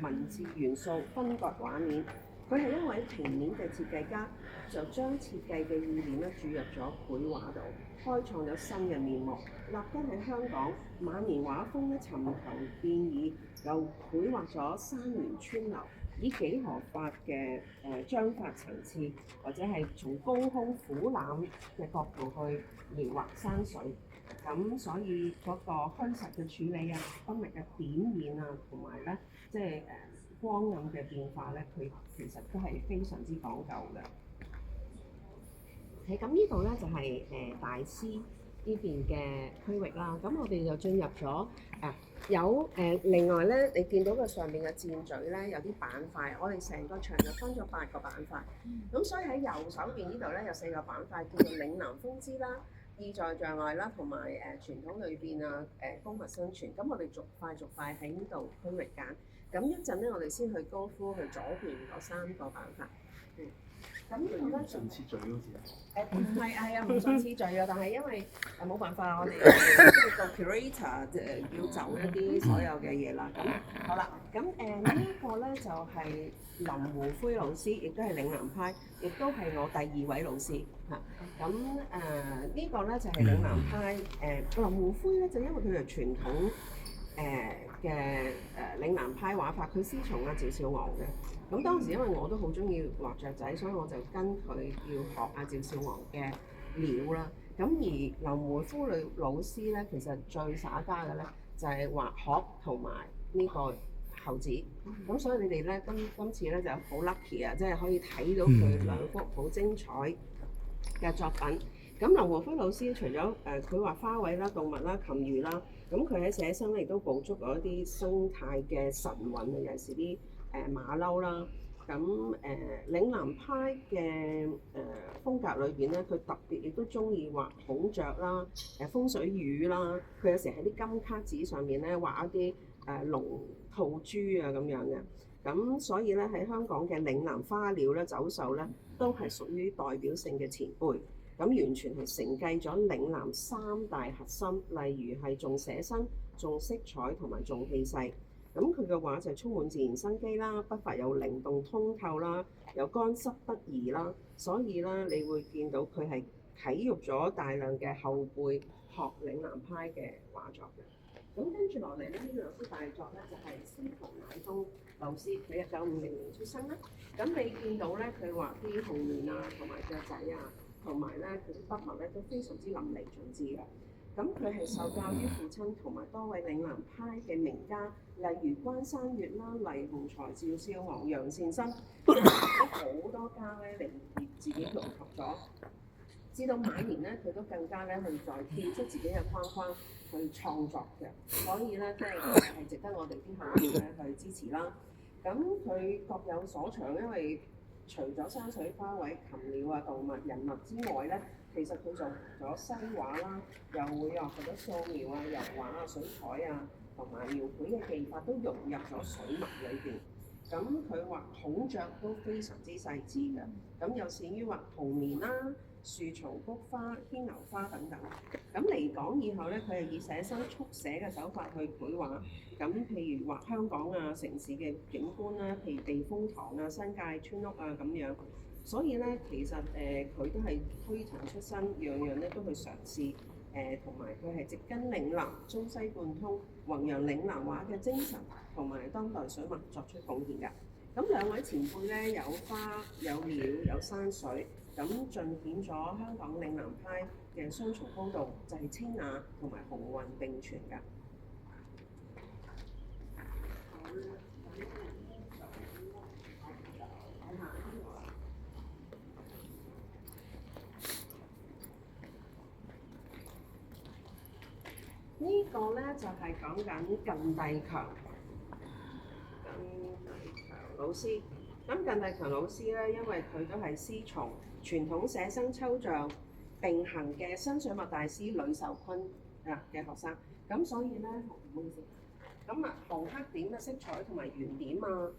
文字元素分割畫面。佢係一位平面嘅設計家，就將設計嘅意念咧注入咗繪畫度，開創咗新嘅面目。立根喺香港晚年畫風咧尋求變異，又繪畫咗山源川流，以幾何法嘅章法層次，或者係從高空俯瞰嘅角度去描畫山水。咁所以嗰個虛實嘅處理啊、分力嘅點現啊，同埋咧即係光暗嘅變化咧，佢其實都係非常之講究嘅。咁呢度咧就係大師呢邊嘅區域啦。咁我哋就進入咗有另外咧，你見到個上面嘅箭嘴咧有啲板塊，我哋成個場就分咗8個板塊。咁所以喺右手邊呢度咧有4個板塊，叫做嶺南風姿啦、意在障礙啦，同埋傳統裏邊啊公物生存。咁我哋逐塊喺呢度區域揀。咁一陣咧，我哋先去高夫去左邊嗰3個板塊。咁呢度咧順次序好似唔係啊，唔順次序啊，但係因為冇辦法，我哋即係個 curator 要走一啲所有嘅嘢啦。咁好啦，咁呢一個咧就係林湖灰老師，亦都係嶺南派，亦都係我第2位老師嚇。咁呢個咧就係嶺南派林湖灰咧，就因為佢係傳統嘅嶺南派畫法，佢師從趙少昂嘅。咁當時因為我都好中意畫雀仔，所以我就跟佢要學趙少昂嘅料啦。咁而林湖灰老師咧，其實最耍家嘅咧就係畫鶴同埋呢個猴子。咁所以你哋咧今次咧就好 lucky 啊，即係可以睇到佢2幅好精彩嘅作品。咁林湖灰老師除咗佢畫花卉啦、動物啦、禽魚啦，咁佢喺寫生咧亦都捕捉咗一啲生態嘅神韻啊，尤其是啲馬騮啦。咁嶺南派嘅風格裏邊咧，佢特別亦都中意畫孔雀啦、風水魚啦。佢有時喺啲金卡紙上面咧畫一啲龍吐珠啊咁樣嘅。咁所以咧喺香港嘅嶺南花鳥咧走獸咧，都係屬於代表性嘅前輩。咁完全係承繼咗嶺南3大核心，例如係重寫生、重色彩同埋重氣勢。咁佢嘅畫就充滿自然生機啦，筆法有靈動通透啦，有乾濕不移啦，所以咧你會見到佢係啟育咗大量嘅後輩學嶺南派嘅畫作嘅。咁跟住落嚟咧，呢兩幅大作咧就係司徒乃宗老師，佢1950年出生啦。咁你見到咧，佢畫啲紅棉啊，同埋雀仔啊。同埋咧，佢啲筆墨咧都非常之淋漓盡致嘅。咁佢係受教於父親同埋多位嶺南派嘅名家，例如關山月啦、黎雄才、趙少昂、楊善深，好多家咧嚟自己融合咗。至到晚年咧，佢都更加咧去再跳出自己嘅框框去創作嘅。所以咧，即係值得我哋啲後輩咧去支持啦。咁佢各有所長，因為除咗山水花卉、禽鳥啊、動物、人物之外咧，其實佢做咗西畫啦，又會學咗素描啊、油畫啊、水彩啊，同埋描繪嘅技法都融入咗水墨裏邊。咁佢畫孔雀都非常之細緻嘅，咁又善於畫紅棉啦、樹叢、菊花、牽牛花等等。咁嚟港以後咧，佢係以寫生速寫嘅手法去繪畫。咁譬如畫香港啊城市嘅景觀啦，譬如避風塘啊、新界村屋啊咁樣。所以咧，其實佢都係推陳出新，樣樣咧都去嘗試。同埋佢係植根嶺南、中西貫通，弘揚嶺南畫嘅精神，同埋當代水墨作出貢獻㗎。咁兩位前輩咧，有花、有鳥、有山水，咁盡顯咗香港嶺南派嘅雙重高度，就係清雅同埋雄渾並存㗎。呢個咧就係講緊靳埭強老師。咁靳埭強老師咧，因為佢都係師從傳統寫生抽象並行嘅新水墨大師呂壽琨嘅學生，咁所以咧，唔好意思，咁紅黑點嘅色彩同埋圓點啊，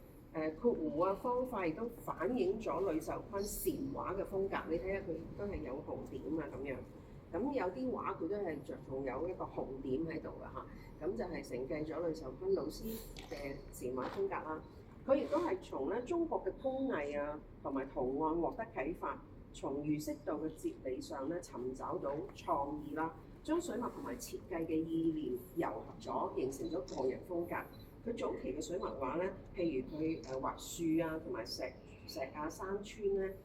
括弧啊方塊亦都反映咗呂壽琨禪畫嘅風格。你睇下佢都係有紅點啊咁樣。咁有啲畫佢都係着重有一個紅點喺度嘅嚇，咁就係承繼咗呂壽君老師嘅禪畫風格啦。佢亦都係從咧中國嘅工藝啊同埋圖案獲得啟發，從儒釋道嘅哲理上咧尋找到創意啦，將水墨同埋設計嘅意念糅合咗，形成咗個人風格。佢早期嘅水墨畫咧，譬如佢畫樹啊同埋石啊山川咧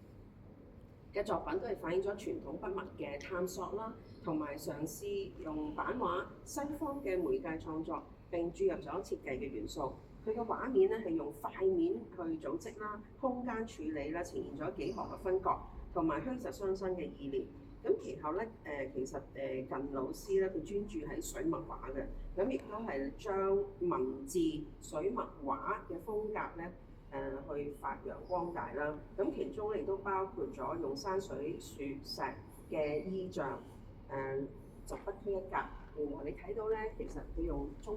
嘅作品，都係反映咗傳統筆墨嘅探索啦，同埋嘗試用版畫西方嘅媒介創作，並注入咗設計嘅元素。佢嘅畫面咧係用塊面去組織啦，空間處理啦，呈現咗幾何嘅分割，同埋虛實相生嘅意念。咁其後咧其實近老師咧，佢專注喺水墨畫嘅，咁亦都係將文字水墨畫嘅風格咧去發揚光大啦。咁其中咧亦都包括咗用山水樹石嘅意象就不拘一格。原來你睇到咧，其實佢用中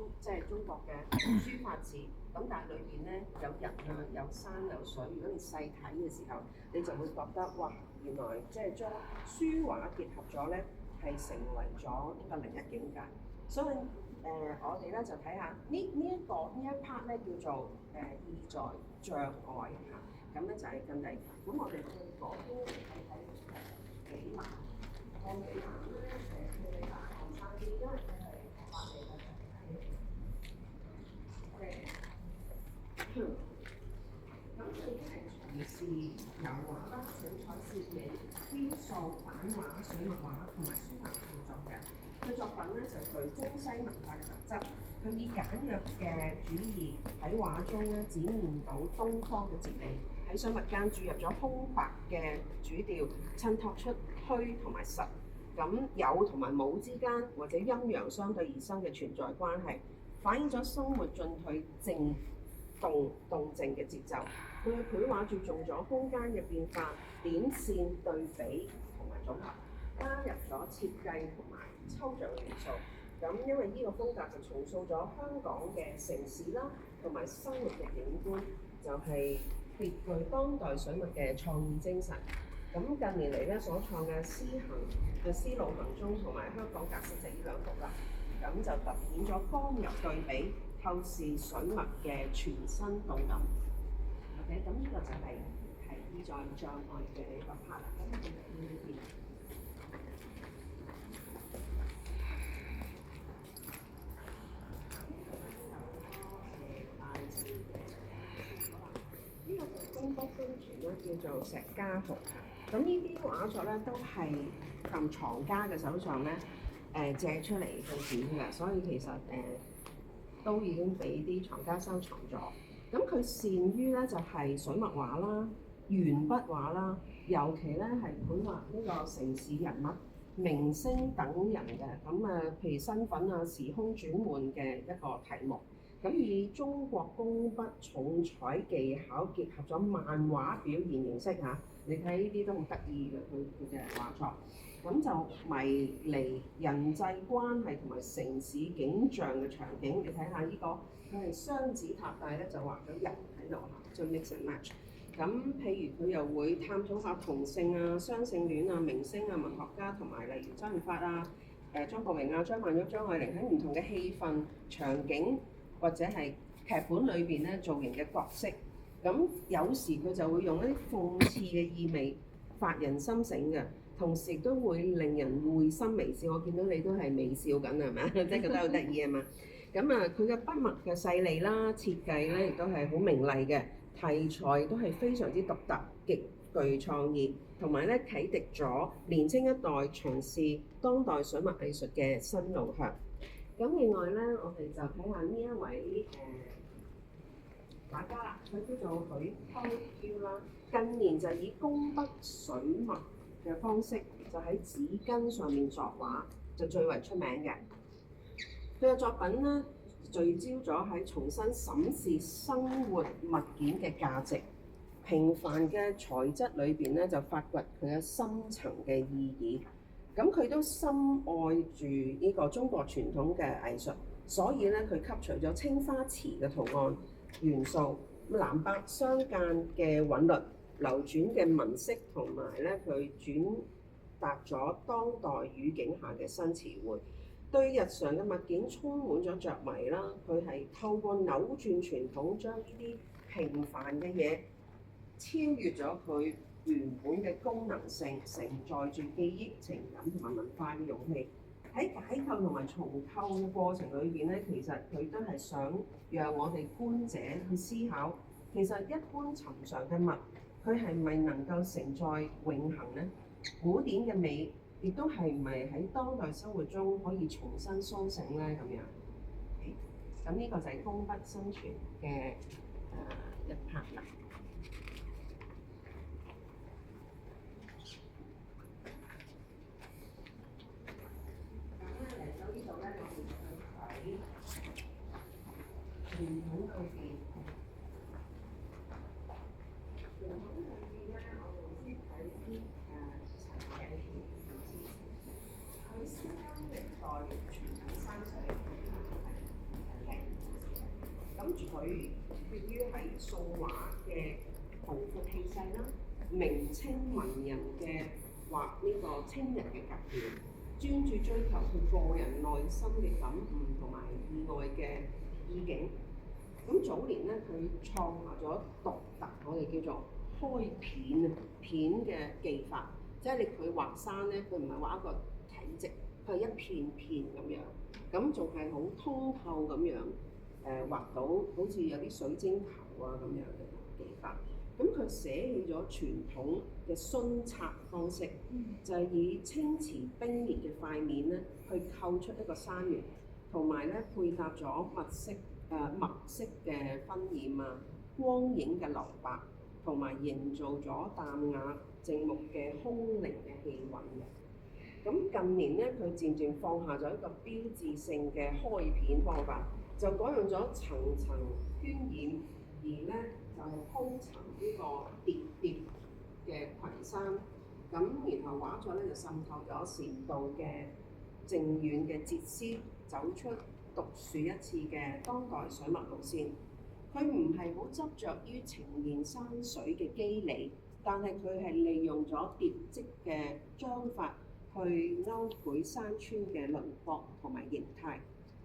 國嘅書法字，咁但係裏邊咧有人啊、有山有水。如果你細睇嘅時候，你就會覺得哇，原來即係將書畫結合咗咧，係成為咗一個另一境界。所以我哋咧就睇下呢一 part 咧叫做意在障礙嚇，咁咧就係近嚟。咁我哋去嗰邊睇睇幾難，看幾難咧佢哋難後生啲，因為佢係學法嚟嘅。咁佢都係從事油畫啦、水彩攝影、雕塑、版畫、水墨畫同埋書法創作嘅。佢作品咧就具中西文化嘅特質，佢以簡約嘅主義喺畫中咧展現到東方嘅哲理，喺水墨間注入咗空白嘅主調，襯托出虛同埋實，咁有同埋冇之間或者陰陽相對而生嘅存在關係，反映咗生活進退靜動靜嘅節奏。佢嘅繪畫注重咗空間嘅變化、點線對比同埋組合，加入咗設計同埋抽象元素。咁因為呢個風格就重塑咗香港嘅城市啦，同埋生活嘅景觀，就係別具當代水墨嘅創意精神。咁近年嚟咧所創嘅絲路行蹤同埋香港格式就呢兩幅啦，咁就突顯咗剛柔對比、透視水墨嘅全新動感。OK， 咁呢個就係意在障礙嘅一個 part 啦。咁呢邊呢個就中國宣傳咧叫做石家豪。咁呢啲畫作咧都係從藏家嘅手上咧借出嚟去展嘅，所以其實都已經俾啲藏家收藏咗。咁佢擅於咧就係水墨畫啦、鉛筆畫啦，尤其咧係繪畫呢個城市人物、明星等人嘅，咁譬如身份啊、時空轉換嘅一個題目。咁以中國工筆重彩技巧結合咗漫畫表現形式嚇，你睇呢啲都好得意嘅佢嘅畫作。咁就迷離人際關係同埋城市景象嘅場景，你睇下呢個佢係雙子塔，但係咧就畫咗人喺度嚇，就 mix and match。咁譬如佢又會探討下同性啊、雙性戀啊、明星啊、文學家同埋例如周潤發啊、張國榮啊、張曼玉、張愛玲喺唔同嘅氣氛、場景或者係劇本裏邊咧造型嘅角色。咁有時佢就會用一啲諷刺嘅意味，發人心醒嘅。同時亦都會令人會心微笑，我見到你都係微笑緊係咪啊？即係覺得好得意係嘛？咁佢嘅筆墨嘅細膩啦，設計咧亦都係好明麗嘅，題材都係非常之獨特，極具創意，同埋咧啟迪咗年青一代從事當代水墨藝術嘅新路向。咁另外咧，我哋就睇下呢一位畫家啦，佢叫做許秋嬌啦，近年就以工筆水墨嘅方式就喺紙巾上面作畫，就最為出名嘅。佢嘅作品咧聚焦咗喺重新審視生活物件嘅價值，平凡嘅材質裏邊咧就發掘佢嘅深層嘅意義。咁佢都深愛住呢個中國傳統嘅藝術，所以咧佢吸取咗青花瓷嘅圖案元素、藍白相間嘅韻律、流轉嘅紋飾同埋咧佢轉突達咗當代語境下嘅新詞彙，對日常嘅物件充滿咗着迷啦。佢係透過扭轉傳統，將呢啲平凡嘅嘢超越咗佢原本嘅功能性，承載住記憶、情感同埋文化嘅容器。喺解構同埋重構嘅過程裏邊咧，其實佢都係想讓我哋觀者去思考，其實一般尋常嘅物，佢係咪能夠承載永恆呢？古典嘅美，亦都係唔係喺當代生活中可以重新甦醒咧？咁樣，咁呢個就係工筆生存嘅一 part 啦。傳統裏邊，我哋先睇啲陳嘅片先。佢先經歷代傳統山水係咁佢決於喺數畫嘅蓬勃氣勢啦，明清文人嘅畫呢個清人嘅格調，專注追求佢個人內心嘅感悟同埋意外嘅意境。咁早年咧，佢創下咗獨特我哋叫做開片啊片嘅技法，即係佢畫山咧，佢唔係畫一個體積，佢係一片片咁樣，咁仲係好通透咁樣畫到好似有啲水晶球啊咁樣嘅技法。咁佢捨棄咗傳統嘅皴擦方式，就係以青瓷冰裂嘅塊面咧，去構出一個山形，同埋咧配搭咗墨色嘅昏染啊、光影嘅留白，同埋營造咗淡雅靜穆嘅空靈嘅氣韻嘅。咁近年咧，佢漸漸放下咗一個標誌性嘅開片方法，就改用咗層層渲染，而咧就係鋪陳呢個疊疊嘅群山，咁然後畫作咧就滲透咗禪道嘅靜遠嘅哲思，走出獨樹一幟嘅當代水墨路線。佢唔係好執着於呈現山水嘅肌理，但係佢係利用咗疊織嘅章法去勾繪山川嘅輪廓同埋形態，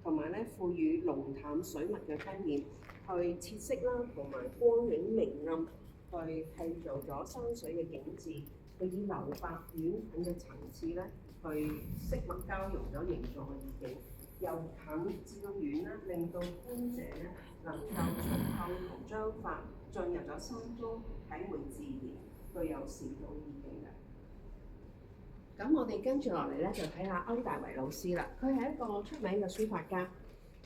同埋咧賦予濃淡水墨嘅分染，去切色啦，同埋光影明暗，去締造咗山水嘅景緻。佢以留白婉近嘅層次咧，去色墨交融咗形狀嘅意境。由近至到遠咧，令到觀者咧能夠從構圖章法進入咗山中，體會自然，具有禪道意境嘅。咁我哋跟住落嚟咧，就睇下歐大為老師啦。佢係一個出名嘅書法家，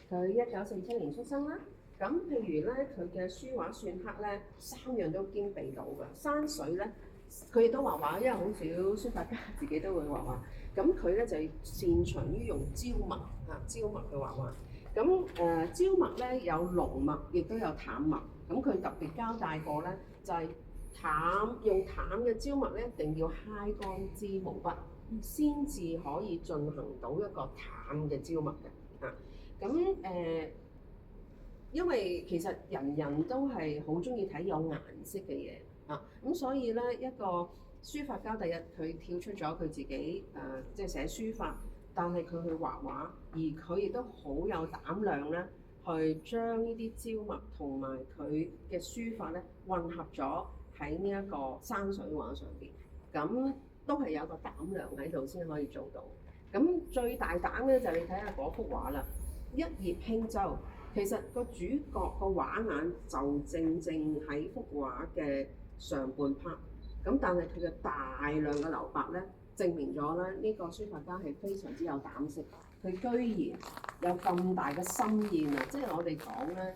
佢1947年出生啦。咁譬如咧，佢嘅書畫篆刻咧，三樣都兼備到嘅。山水咧，佢亦都畫畫，因為好少書法家自己都會畫畫。咁佢咧就擅長於用焦墨焦墨去畫畫。咁焦墨咧有濃墨，亦都有淡墨。咁佢特別交代過咧，就係用淡嘅焦墨咧，一定要揩乾支毛筆，先至可以進行到一個淡嘅焦墨嘅。因為其實人人都係好中意睇有顏色嘅嘢咁所以咧一個書法家第一佢跳出咗佢自己即係寫書法，但係佢去畫畫，而佢亦都好有膽量咧，去將呢啲焦墨同埋佢嘅書法咧混合咗喺呢一個山水畫上邊，咁都係有個膽量喺度先可以做到。咁最大膽咧就係你睇下嗰幅畫啦，一葉輕舟。其實個主角個畫眼就正正喺幅畫嘅上半 part， 咁但係佢嘅大量嘅留白咧，證明咗咧呢個書法家係非常之有膽識，佢居然有咁大嘅心意啊！即係我哋講咧，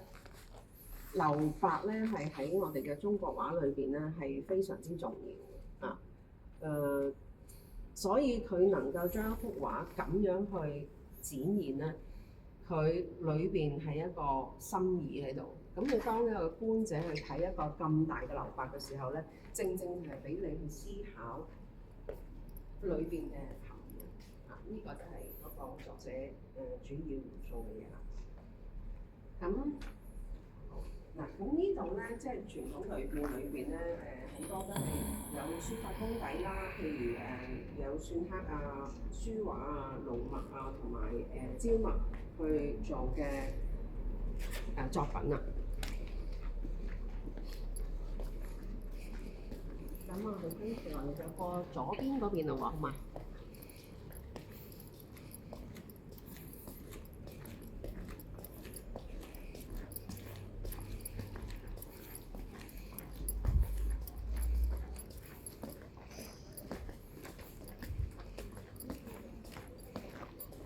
留白咧係喺我哋嘅中國畫裏邊咧係非常之重要嘅所以佢能夠將一幅畫咁樣去展現咧。佢裏邊係一個心意喺度，咁你當一個觀者去睇一個咁大嘅留白嘅時候咧，正正係俾你去思考裏邊嘅含義呢個就係嗰個作者主要元素嘅嘢啦。咁嗱，咁呢度咧，即係傳統裏邊咧，好多都係有書法功底啦，譬如有篆刻啊、書畫啊、龍墨啊，同埋椒墨去做嘅作品啊。咁我哋跟住落嚟就過左邊嗰邊咯喎，好嘛？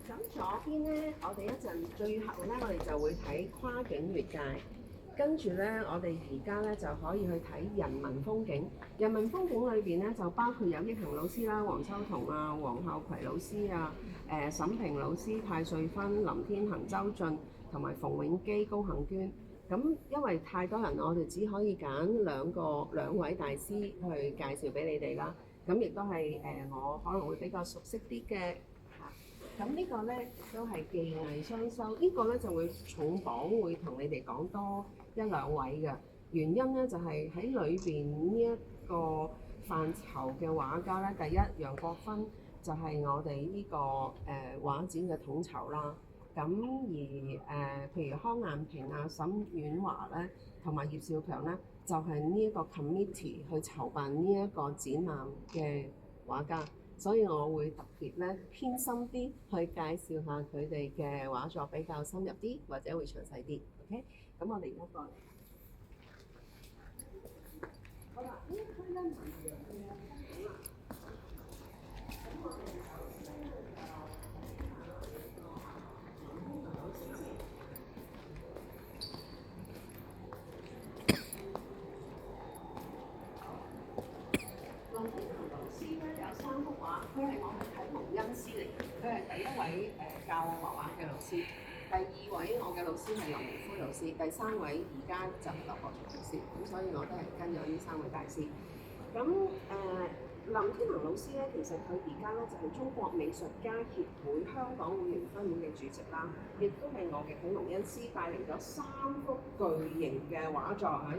咁左邊咧，我哋一陣最後咧，我哋就會睇跨境越界。跟住咧，我哋而家咧就可以去睇人民風景。人民風景裏邊咧就包括有益恒老師啦、黃秋彤啊、黃孝葵老師啊、沈平老師、太歲芬、林天恒、周俊同埋馮永基、高幸娟。咁因為太多人，我哋只可以揀兩位大師去介紹俾你哋啦。咁亦都係我可能會比較熟悉啲嘅。咁呢個咧都係技藝雙修，呢個咧就會重磅會同你哋講多一兩位嘅原因咧，就係喺裏邊呢一個範疇嘅畫家咧，第一楊國芬就係我哋呢個畫展嘅統籌啦。咁而譬如康雁平啊、沈婉華咧，同埋葉少強咧，就係呢一個 committee 去籌辦呢一個展覽嘅畫家。所以我會特別咧偏心啲去介紹下佢哋嘅畫作比較深入啲，或者會詳細啲。OK， 咁我哋而家過嚟。好啦，呢一區咧文陽嘅風景啦。咁我哋首先咧林天恒老師咧有3幅畫，佢係我嘅啟蒙恩師嚟嘅，佢係第一位教我畫畫嘅老師，第2位我嘅老師係林明夫老師，第3位而家就係劉國松老師，咁所以我都係跟咗呢3位大師。咁林天恒老師咧，其實佢而家咧就係中國美術家協會香港會員分會嘅主席啦，亦都係我嘅啟蒙恩師，帶嚟咗3幅巨型嘅畫作喺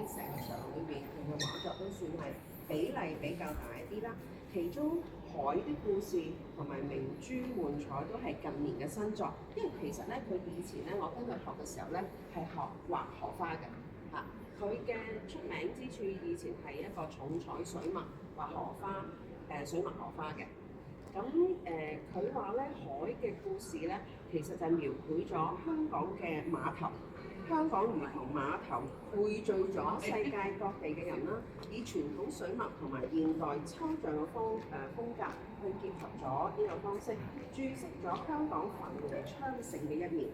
成場裏邊，佢嘅畫作都算係比例比較大啲啦。其中海的故事同埋明珠換彩都係近年嘅新作，因為其實咧佢以前咧我跟佢學嘅時候咧係學畫荷花嘅嚇。佢嘅出名之處以前係一個重彩水墨畫荷花，水墨荷花嘅。咁佢話咧海嘅故事咧，其實就係描繪咗香港嘅碼頭。香港如同碼頭匯聚咗世界各地嘅人啦，以傳統水墨同埋現代抽象嘅風格去結合咗呢個方式，注釋咗香港繁榮昌盛嘅一面。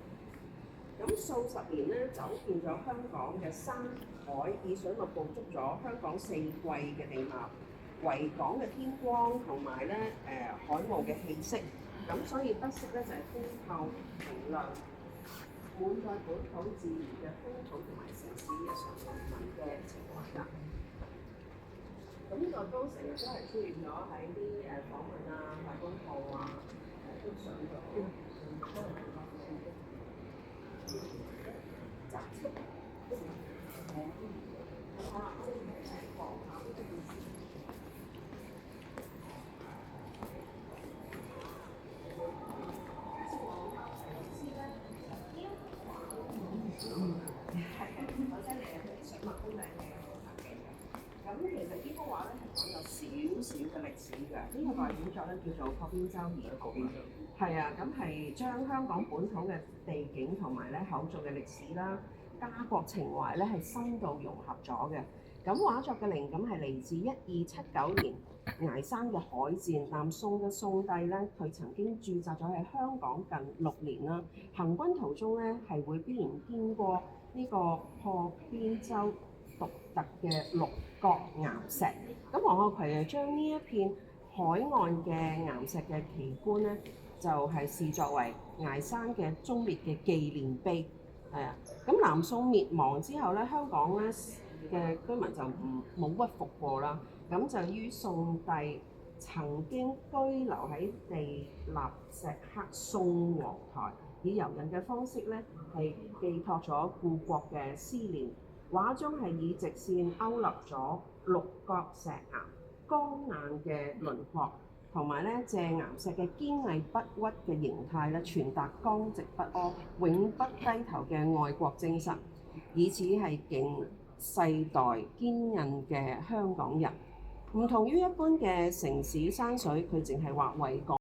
咁數十年咧，走遍咗香港嘅山海，以水墨捕捉咗香港4季嘅地貌、維港嘅天光同埋咧海霧嘅氣息。咁所以得色咧就係通透明亮，滿載本土自然嘅風土同埋城市日常人民嘅情懷啦。咁呢個都成日都係出現咗喺啲訪問啊、大公報啊都上咗。雜誌，咁其實呢幅畫咧係講有少少嘅歷史㗎。呢個代表作咧叫做《破邊洲二號》，係啊，咁係將香港本土嘅地景同埋咧口述嘅歷史啦、家國情懷咧係深度融合咗嘅。咁畫作嘅靈感係嚟自1279年崖山嘅海戰。南宋嘅宋帝咧，佢曾經駐紮咗喺香港近6年啦。行軍途中咧係會必然經過呢個破邊洲獨特嘅六角岩石。咁黃孝葵就將呢一片海岸嘅岩石嘅奇觀咧，就係視作為崖山嘅終滅嘅紀念碑。係啊，咁南宋滅亡之後咧，香港咧嘅居民就冇屈服過啦。咁就於宋帝曾經居留喺地立石刻宋皇台，以柔韌嘅方式咧係寄託咗故國嘅思念。畫中係以直線勾勒咗六角石岩剛硬嘅輪廓，同埋咧借岩石嘅堅毅不屈嘅形態咧，傳達剛直不阿、永不低頭嘅愛國精神，以此係敬世代堅韌嘅香港人。唔同於一般嘅城市山水，佢淨係畫為港